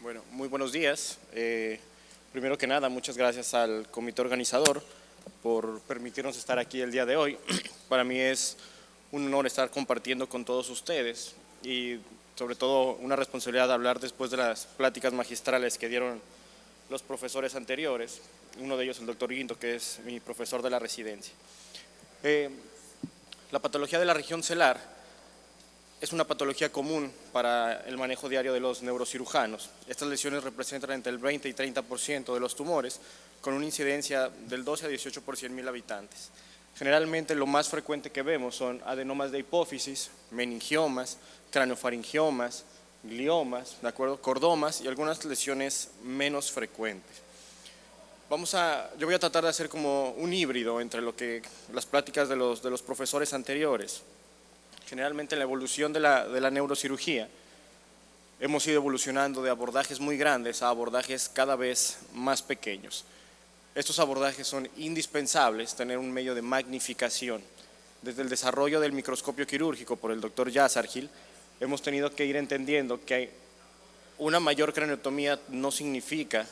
Bueno, muy buenos días. Primero que nada, muchas gracias al comité organizador por permitirnos estar aquí el día de hoy. Para mí es un honor estar compartiendo con todos ustedes y sobre todo una responsabilidad de hablar después de las pláticas magistrales que dieron los profesores anteriores, uno de ellos el doctor Guinto, que es mi profesor de la residencia. La patología de la región celar es una patología común para el manejo diario de los neurocirujanos. Estas lesiones representan entre el 20 y 30% de los tumores, con una incidencia del 12 a 18 por 100.000 habitantes. Generalmente lo más frecuente que vemos son adenomas de hipófisis, meningiomas, craneofaringiomas, gliomas, cordomas y algunas lesiones menos frecuentes. Yo voy a tratar de hacer como un híbrido entre las pláticas de los profesores anteriores. Generalmente en la evolución de la neurocirugía hemos ido evolucionando de abordajes muy grandes a abordajes cada vez más pequeños. Estos abordajes son indispensables tener un medio de magnificación. Desde el desarrollo del microscopio quirúrgico por el doctor Yazargil, hemos tenido que ir entendiendo que una mayor craneotomía no significa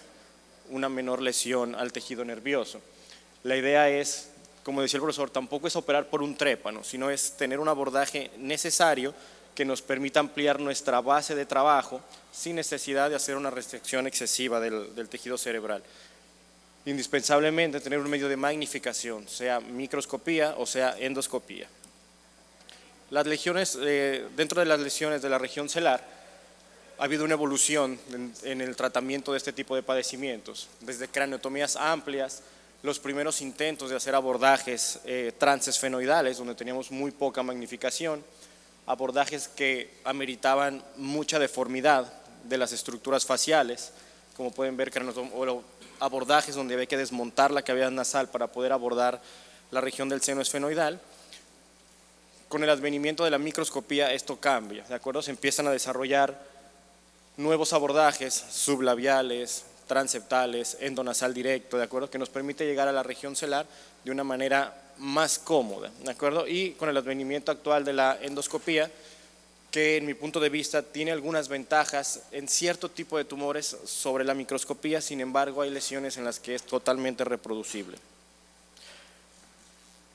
una menor lesión al tejido nervioso. La idea es, como decía el profesor, tampoco es operar por un trépano, sino es tener un abordaje necesario que nos permita ampliar nuestra base de trabajo sin necesidad de hacer una resección excesiva del tejido cerebral. Indispensablemente tener un medio de magnificación, sea microscopía o sea endoscopía. Las lesiones, dentro de las lesiones de la región celar, ha habido una evolución en el tratamiento de este tipo de padecimientos, desde craneotomías amplias, los primeros intentos de hacer abordajes transesfenoidales, donde teníamos muy poca magnificación, abordajes que ameritaban mucha deformidad de las estructuras faciales, como pueden ver, o abordajes donde había que desmontar la cavidad nasal para poder abordar la región del seno esfenoidal. Con el advenimiento de la microscopía esto cambia, ¿de acuerdo? Se empiezan a desarrollar nuevos abordajes sublabiales, transeptales, endonasal directo, ¿de acuerdo? Que nos permite llegar a la región celar de una manera más cómoda, ¿de acuerdo? Y con el advenimiento actual de la endoscopía, que en mi punto de vista tiene algunas ventajas en cierto tipo de tumores sobre la microscopía, sin embargo hay lesiones en las que es totalmente reproducible.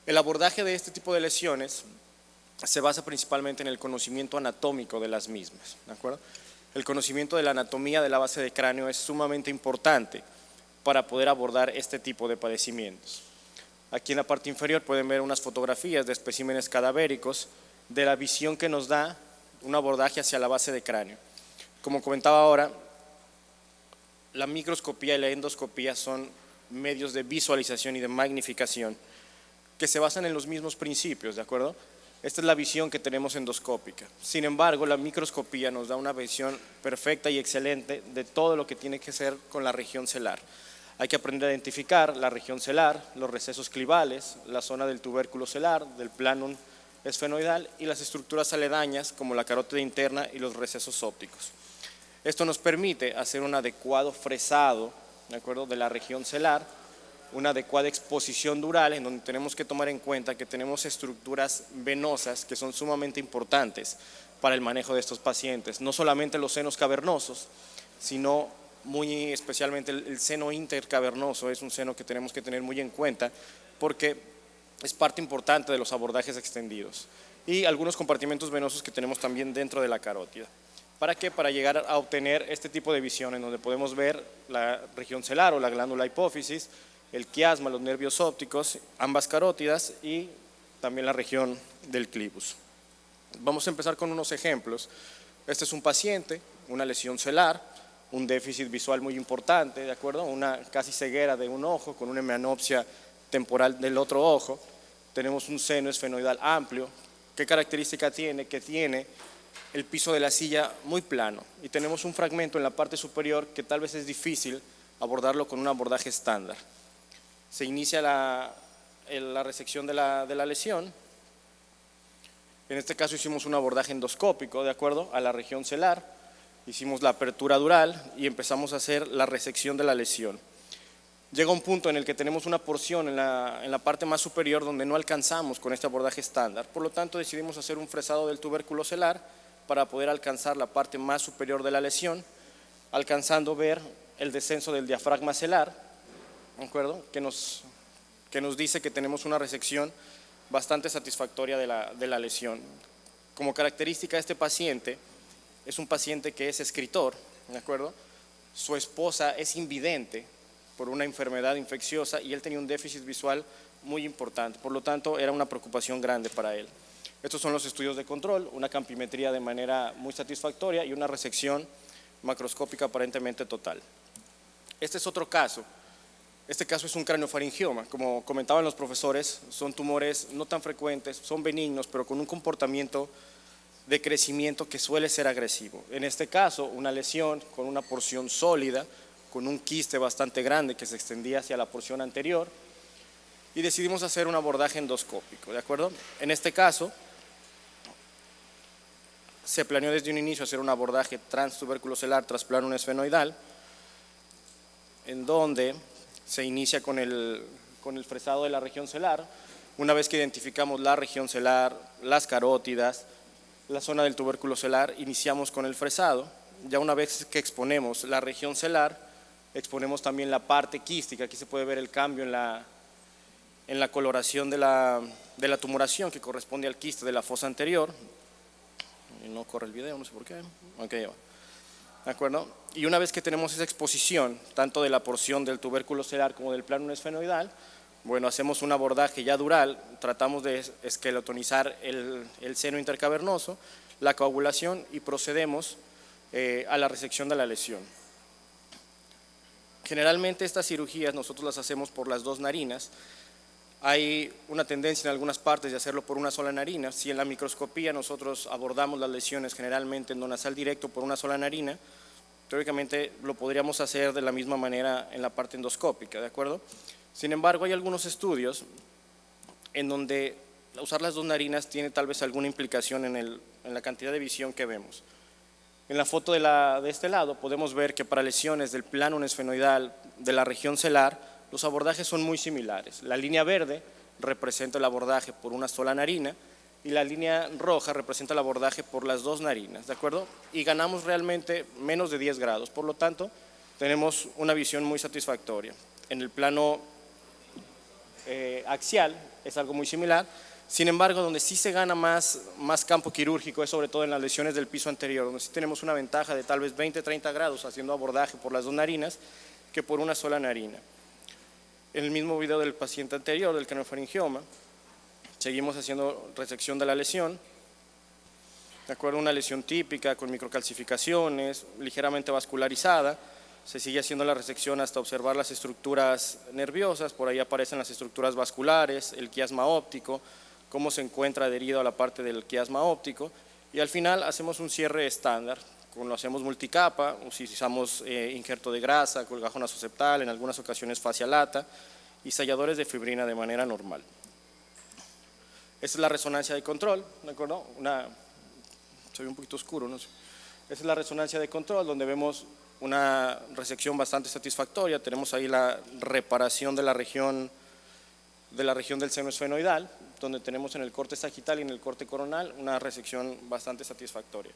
El abordaje de este tipo de lesiones se basa principalmente en el conocimiento anatómico de las mismas, ¿de acuerdo? El conocimiento de la anatomía de la base de cráneo es sumamente importante para poder abordar este tipo de padecimientos. Aquí en la parte inferior pueden ver unas fotografías de especímenes cadavéricos de la visión que nos da un abordaje hacia la base de cráneo. Como comentaba ahora, la microscopía y la endoscopía son medios de visualización y de magnificación que se basan en los mismos principios, ¿de acuerdo? Esta es la visión que tenemos endoscópica. Sin embargo, la microscopía nos da una visión perfecta y excelente de todo lo que tiene que ser con la región celar. Hay que aprender a identificar la región celar, los recesos clivales, la zona del tubérculo celar, del planum esfenoidal y las estructuras aledañas como la carótida interna y los recesos ópticos. Esto nos permite hacer un adecuado fresado, ¿de acuerdo?, de la región celar, una adecuada exposición dural en donde tenemos que tomar en cuenta que tenemos estructuras venosas que son sumamente importantes para el manejo de estos pacientes, no solamente los senos cavernosos, sino muy especialmente el seno intercavernoso es un seno que tenemos que tener muy en cuenta porque es parte importante de los abordajes extendidos y algunos compartimentos venosos que tenemos también dentro de la carótida. ¿Para qué? Para llegar a obtener este tipo de visión en donde podemos ver la región celar o la glándula hipófisis, el quiasma, los nervios ópticos, ambas carótidas y también la región del clivus. Vamos a empezar con unos ejemplos. Este es un paciente, una lesión celar, un déficit visual muy importante, ¿de acuerdo? Una casi ceguera de un ojo con una hemanopsia temporal del otro ojo. Tenemos un seno esfenoidal amplio. ¿Qué característica tiene? Que tiene el piso de la silla muy plano y tenemos un fragmento en la parte superior que tal vez es difícil abordarlo con un abordaje estándar. Se inicia la resección de la lesión. En este caso hicimos un abordaje endoscópico, ¿de acuerdo?, a la región celar. Hicimos la apertura dural y empezamos a hacer la resección de la lesión. Llega un punto en el que tenemos una porción en la parte más superior donde no alcanzamos con este abordaje estándar. Por lo tanto, decidimos hacer un fresado del tubérculo celar para poder alcanzar la parte más superior de la lesión alcanzando ver el descenso del diafragma celar, ¿de acuerdo? Que nos dice que tenemos una resección bastante satisfactoria de la lesión. Como característica de este paciente, es un paciente que es escritor, ¿de acuerdo? Su esposa es invidente por una enfermedad infecciosa y él tenía un déficit visual muy importante, por lo tanto era una preocupación grande para él. Estos son los estudios de control, una campimetría de manera muy satisfactoria y una resección macroscópica aparentemente total. Este es otro caso. Este caso es un craniofaringioma. Como comentaban los profesores, son tumores no tan frecuentes, son benignos, pero con un comportamiento de crecimiento que suele ser agresivo. En este caso, una lesión con una porción sólida, con un quiste bastante grande que se extendía hacia la porción anterior, y decidimos hacer un abordaje endoscópico, ¿de acuerdo? En este caso, se planeó desde un inicio hacer un abordaje transtuberculocelar tras planum esfenoidal, en donde se inicia con el fresado de la región celar. Una vez que identificamos la región celar, las carótidas, la zona del tubérculo celar, iniciamos con el fresado. Ya una vez que exponemos la región celar, exponemos también la parte quística. Aquí se puede ver el cambio en la coloración de la tumoración que corresponde al quiste de la fosa anterior. Y no corre el video, no sé por qué. Ok, ya va. ¿De acuerdo? Y una vez que tenemos esa exposición, tanto de la porción del tubérculo celar como del planum esfenoidal, bueno, hacemos un abordaje ya dural, tratamos de esqueletonizar el seno intercavernoso, la coagulación y procedemos a la resección de la lesión. Generalmente estas cirugías nosotros las hacemos por las dos narinas. Hay una tendencia en algunas partes de hacerlo por una sola narina. Si en la microscopía nosotros abordamos las lesiones generalmente endonasal directo por una sola narina, teóricamente lo podríamos hacer de la misma manera en la parte endoscópica, ¿de acuerdo? Sin embargo, hay algunos estudios en donde usar las dos narinas tiene tal vez alguna implicación en la cantidad de visión que vemos. En la foto de este lado podemos ver que para lesiones del planum esfenoidal de la región celar, los abordajes son muy similares. La línea verde representa el abordaje por una sola narina y la línea roja representa el abordaje por las dos narinas, ¿de acuerdo? Y ganamos realmente menos de 10 grados, por lo tanto, tenemos una visión muy satisfactoria. En el plano axial es algo muy similar, sin embargo, donde sí se gana más campo quirúrgico es sobre todo en las lesiones del piso anterior, donde sí tenemos una ventaja de tal vez 20-30 grados haciendo abordaje por las dos narinas que por una sola narina. En el mismo video del paciente anterior, del craniofaringioma, seguimos haciendo resección de la lesión, de acuerdo a una lesión típica con microcalcificaciones, ligeramente vascularizada. Se sigue haciendo la resección hasta observar las estructuras nerviosas, por ahí aparecen las estructuras vasculares, el quiasma óptico, cómo se encuentra adherido a la parte del quiasma óptico, y al final hacemos un cierre estándar. Lo hacemos multicapa, utilizamos injerto de grasa, colgajo nasoseptal, en algunas ocasiones fascia lata y selladores de fibrina de manera normal. Esta es la resonancia de control, ¿de acuerdo? Se ve un poquito oscuro, ¿no? Esta es la resonancia de control donde vemos una resección bastante satisfactoria. Tenemos ahí la reparación de la región del seno esfenoidal, donde tenemos en el corte sagital y en el corte coronal una resección bastante satisfactoria.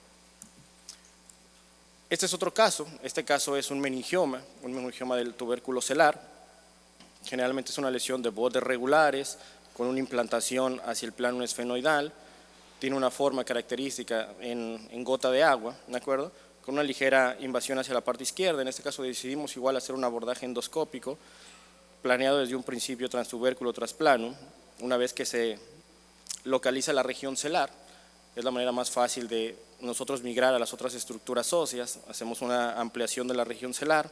Este es otro caso. Este caso es un meningioma del tubérculo celar. Generalmente es una lesión de bordes regulares con una implantación hacia el planum esfenoidal. Tiene una forma característica en gota de agua, ¿de acuerdo? Con una ligera invasión hacia la parte izquierda. En este caso decidimos igual hacer un abordaje endoscópico, planeado desde un principio transtubérculo tras planum. Una vez que se localiza la región celar, es la manera más fácil de nosotros migrar a las otras estructuras óseas. Hacemos una ampliación de la región celar.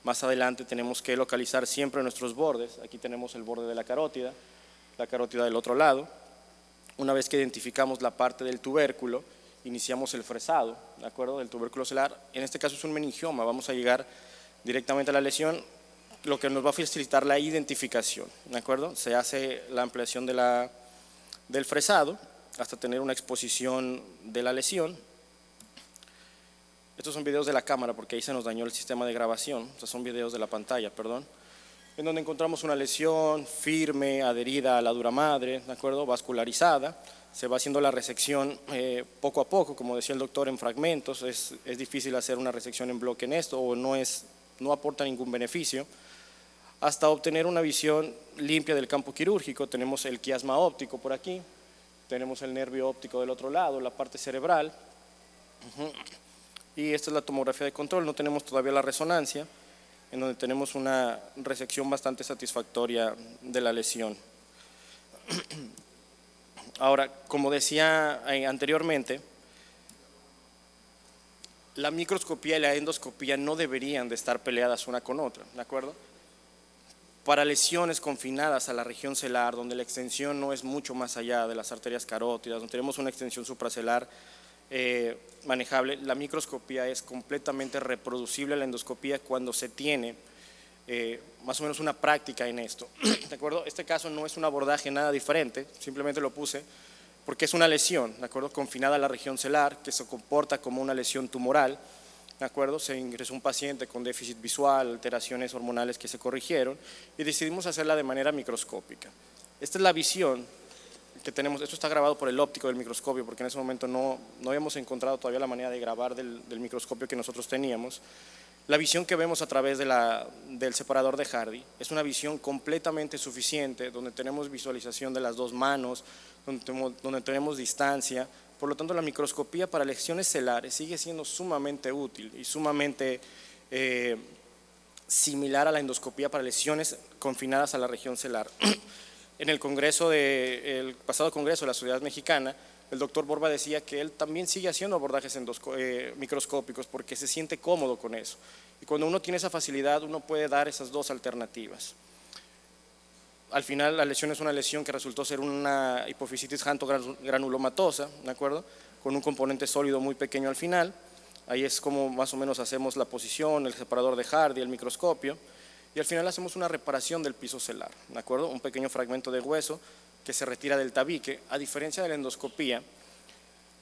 Más adelante tenemos que localizar siempre nuestros bordes. Aquí tenemos el borde de la carótida del otro lado. Una vez que identificamos la parte del tubérculo, iniciamos el fresado, ¿de acuerdo?, del tubérculo celar. En este caso es un meningioma, vamos a llegar directamente a la lesión, lo que nos va a facilitar la identificación, ¿de acuerdo? Se hace la ampliación del fresado hasta tener una exposición de la lesión. Estos son videos de la cámara porque ahí se nos dañó el sistema de grabación, estos son videos de la pantalla, perdón. en donde encontramos una lesión firme, adherida a la dura madre, ¿de acuerdo? Vascularizada. Se va haciendo la resección poco a poco, como decía el doctor, en fragmentos. Es difícil hacer una resección en bloque en esto, o no aporta ningún beneficio, hasta obtener una visión limpia del campo quirúrgico. Tenemos el quiasma óptico por aquí, tenemos el nervio óptico del otro lado, la parte cerebral, y esta es la tomografía de control. No tenemos todavía la resonancia, en donde tenemos una resección bastante satisfactoria de la lesión. Ahora, como decía anteriormente, la microscopía y la endoscopía no deberían de estar peleadas una con otra, ¿de acuerdo? Para lesiones confinadas a la región celar, donde la extensión no es mucho más allá de las arterias carótidas, donde tenemos una extensión supracelar manejable, la microscopía es completamente reproducible a la endoscopía cuando se tiene más o menos una práctica en esto, ¿de acuerdo? Este caso no es un abordaje nada diferente, simplemente lo puse porque es una lesión, ¿de acuerdo? Confinada a la región celar, que se comporta como una lesión tumoral, ¿de acuerdo? Se ingresó un paciente con déficit visual, alteraciones hormonales que se corrigieron y decidimos hacerla de manera microscópica. Esta es la visión que tenemos. Esto está grabado por el óptico del microscopio, porque en ese momento no habíamos encontrado todavía la manera de grabar del microscopio que nosotros teníamos. La visión que vemos a través del separador de Hardy es una visión completamente suficiente, donde tenemos visualización de las dos manos, donde tenemos distancia. Por lo tanto, la microscopía para lesiones celares sigue siendo sumamente útil y sumamente similar a la endoscopía para lesiones confinadas a la región celar. En el pasado congreso de la Sociedad Mexicana, el doctor Borba decía que él también sigue haciendo abordajes microscópicos porque se siente cómodo con eso. Y cuando uno tiene esa facilidad, uno puede dar esas dos alternativas. Al final, la lesión es una lesión que resultó ser una hipofisitis janto-granulomatosa, ¿de acuerdo? Con un componente sólido muy pequeño al final. Ahí es como más o menos hacemos la posición, el separador de Hardy, el microscopio. Y al final hacemos una reparación del piso celar, ¿de acuerdo? Un pequeño fragmento de hueso que se retira del tabique. A diferencia de la endoscopía,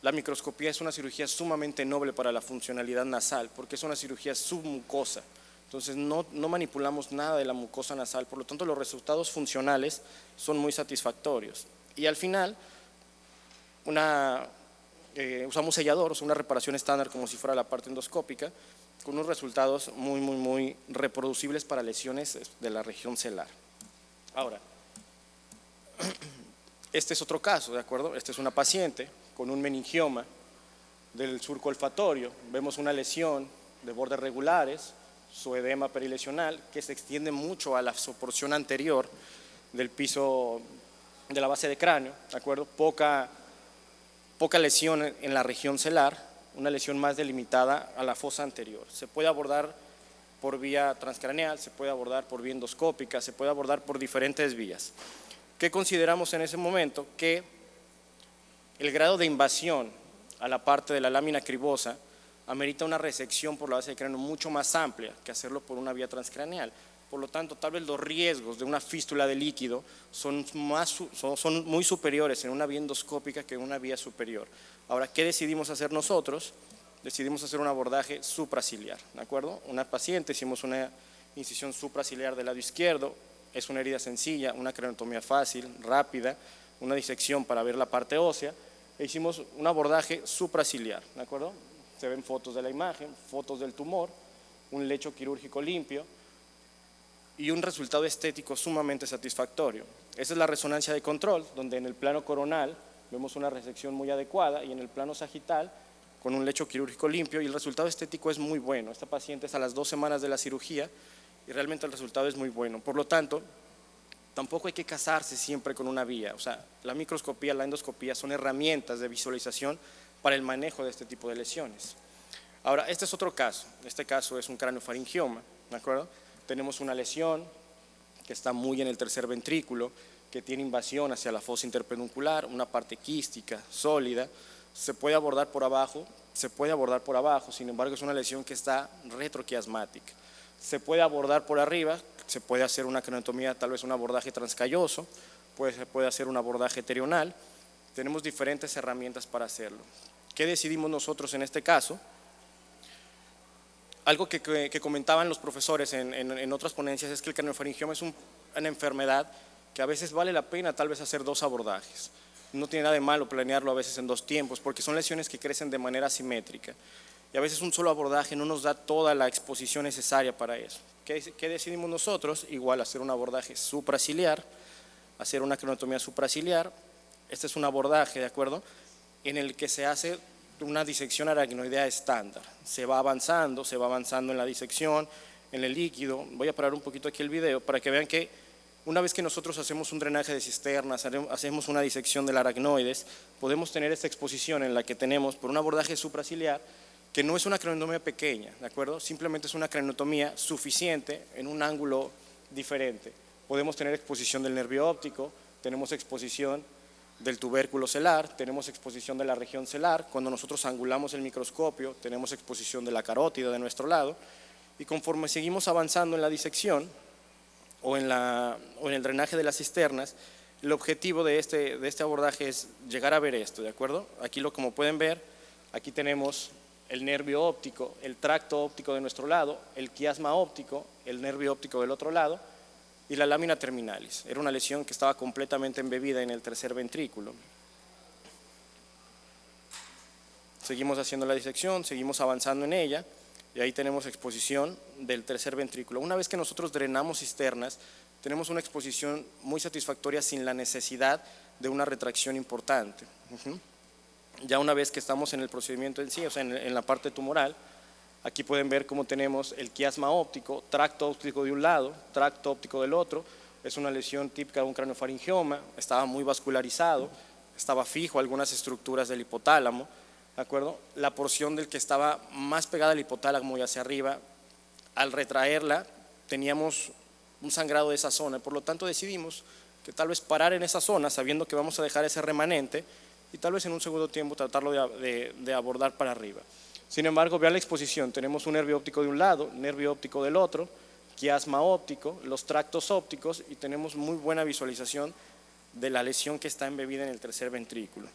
la microscopía es una cirugía sumamente noble para la funcionalidad nasal, porque es una cirugía submucosa. Entonces no manipulamos nada de la mucosa nasal, por lo tanto los resultados funcionales son muy satisfactorios. Y al final, usamos sellador, o sea, una reparación estándar como si fuera la parte endoscópica, con unos resultados muy reproducibles para lesiones de la región celar. Ahora, este es otro caso, ¿de acuerdo? Esta es una paciente con un meningioma del surco olfatorio. Vemos una lesión de bordes regulares, su edema perilesional, que se extiende mucho a la porción anterior del piso de la base de cráneo, ¿de acuerdo? Poca lesión en la región celar, una lesión más delimitada a la fosa anterior. Se puede abordar por vía transcraneal, se puede abordar por vía endoscópica, se puede abordar por diferentes vías. ¿Qué consideramos en ese momento? Que el grado de invasión a la parte de la lámina cribosa amerita una resección por la base de cráneo mucho más amplia que hacerlo por una vía transcraneal. Por lo tanto, tal vez los riesgos de una fístula de líquido son muy superiores en una vía endoscópica que en una vía superior. Ahora, ¿qué decidimos hacer nosotros? Decidimos hacer un abordaje supraciliar, ¿de acuerdo? Una paciente, hicimos una incisión supraciliar del lado izquierdo, es una herida sencilla, una craniotomía fácil, rápida, una disección para ver la parte ósea, e hicimos un abordaje supraciliar, ¿de acuerdo? Se ven fotos de la imagen, fotos del tumor, un lecho quirúrgico limpio y un resultado estético sumamente satisfactorio. Esa es la resonancia de control, donde en el plano coronal vemos una resección muy adecuada y en el plano sagital con un lecho quirúrgico limpio, y el resultado estético es muy bueno. Esta paciente es a las 2 semanas de la cirugía y realmente el resultado es muy bueno. Por lo tanto, tampoco hay que casarse siempre con una vía. O sea, la microscopía, la endoscopía son herramientas de visualización para el manejo de este tipo de lesiones. Ahora, este es otro caso. Este caso es un craniofaringioma, ¿de acuerdo? Tenemos una lesión que está muy en el tercer ventrículo, que tiene invasión hacia la fosa interpeduncular, una parte quística, sólida. Se puede abordar por abajo, sin embargo es una lesión que está retroquiasmática. Se puede abordar por arriba, se puede hacer una craniotomía, tal vez un abordaje transcalloso, se puede hacer un abordaje terional. Tenemos diferentes herramientas para hacerlo. ¿Qué decidimos nosotros en este caso? Algo que comentaban los profesores en otras ponencias es que el craniofaringioma es una enfermedad que a veces vale la pena tal vez hacer 2 abordajes. No tiene nada de malo planearlo a veces en 2 tiempos, porque son lesiones que crecen de manera asimétrica. Y a veces un solo abordaje no nos da toda la exposición necesaria para eso. ¿Qué decidimos nosotros? Igual hacer un abordaje supraciliar, hacer una craniotomía supraciliar. Este es un abordaje, ¿de acuerdo?, en el que se hace una disección aracnoidea estándar. Se va avanzando en la disección, en el líquido. Voy a parar un poquito aquí el video para que vean que una vez que nosotros hacemos un drenaje de cisternas, hacemos una disección del aracnoides, podemos tener esta exposición en la que tenemos por un abordaje supraciliar, que no es una craniotomía pequeña, ¿de acuerdo? Simplemente es una craniotomía suficiente en un ángulo diferente. Podemos tener exposición del nervio óptico, tenemos exposición del tubérculo celar, tenemos exposición de la región celar. Cuando nosotros angulamos el microscopio tenemos exposición de la carótida de nuestro lado, y conforme seguimos avanzando en la disección o en el drenaje de las cisternas, el objetivo de este abordaje es llegar a ver esto, ¿de acuerdo? Aquí como pueden ver, aquí tenemos el nervio óptico, el tracto óptico de nuestro lado, el quiasma óptico, el nervio óptico del otro lado, y la lámina terminalis. Era una lesión que estaba completamente embebida en el tercer ventrículo. Seguimos haciendo la disección, seguimos avanzando en ella, y ahí tenemos exposición del tercer ventrículo. Una vez que nosotros drenamos cisternas, tenemos una exposición muy satisfactoria sin la necesidad de una retracción importante. Ya una vez que estamos en el procedimiento en sí, o sea, en la parte tumoral, aquí pueden ver cómo tenemos el quiasma óptico, tracto óptico de un lado, tracto óptico del otro. Es una lesión típica de un craniofaringioma, estaba muy vascularizado, estaba fijo a algunas estructuras del hipotálamo, ¿de acuerdo? La porción del que estaba más pegada al hipotálamo y hacia arriba, al retraerla, teníamos un sangrado de esa zona, por lo tanto decidimos que tal vez parar en esa zona, sabiendo que vamos a dejar ese remanente, y tal vez en un segundo tiempo tratarlo de abordar para arriba. Sin embargo, vean la exposición, tenemos un nervio óptico de un lado, nervio óptico del otro, quiasma óptico, los tractos ópticos, y tenemos muy buena visualización de la lesión que está embebida en el tercer ventrículo.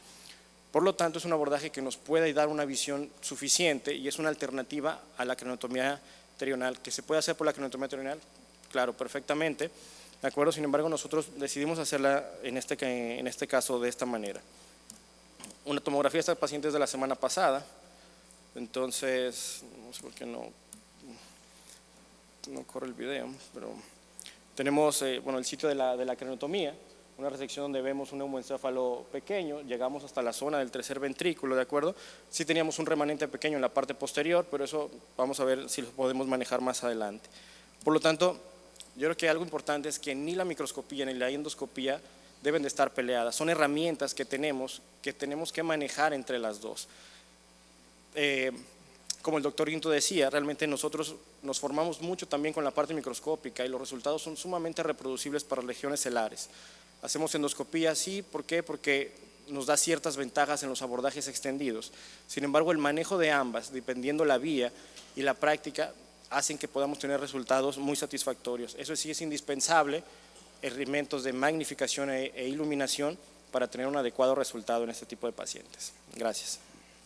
Por lo tanto, es un abordaje que nos puede dar una visión suficiente y es una alternativa a la craniotomía terional. ¿Que se puede hacer por la craniotomía terional? Claro, perfectamente, ¿de acuerdo? Sin embargo, nosotros decidimos hacerla en este caso de esta manera. Una tomografía de esta paciente es de la semana pasada. Entonces, no sé por qué no corre el video, pero tenemos el sitio de la craniotomía, una resección donde vemos un neumoencéfalo pequeño, llegamos hasta la zona del tercer ventrículo, ¿de acuerdo? Sí teníamos un remanente pequeño en la parte posterior, pero eso vamos a ver si lo podemos manejar más adelante. Por lo tanto, yo creo que algo importante es que ni la microscopía ni la endoscopía deben de estar peleadas, son herramientas que tenemos que manejar entre las dos. Como el doctor Guinto decía, realmente nosotros nos formamos mucho también con la parte microscópica y los resultados son sumamente reproducibles para regiones celares. Hacemos endoscopía, sí, ¿por qué? Porque nos da ciertas ventajas en los abordajes extendidos. Sin embargo, el manejo de ambas, dependiendo la vía y la práctica, hacen que podamos tener resultados muy satisfactorios. Eso sí es indispensable, herramientas de magnificación e iluminación para tener un adecuado resultado en este tipo de pacientes. Gracias.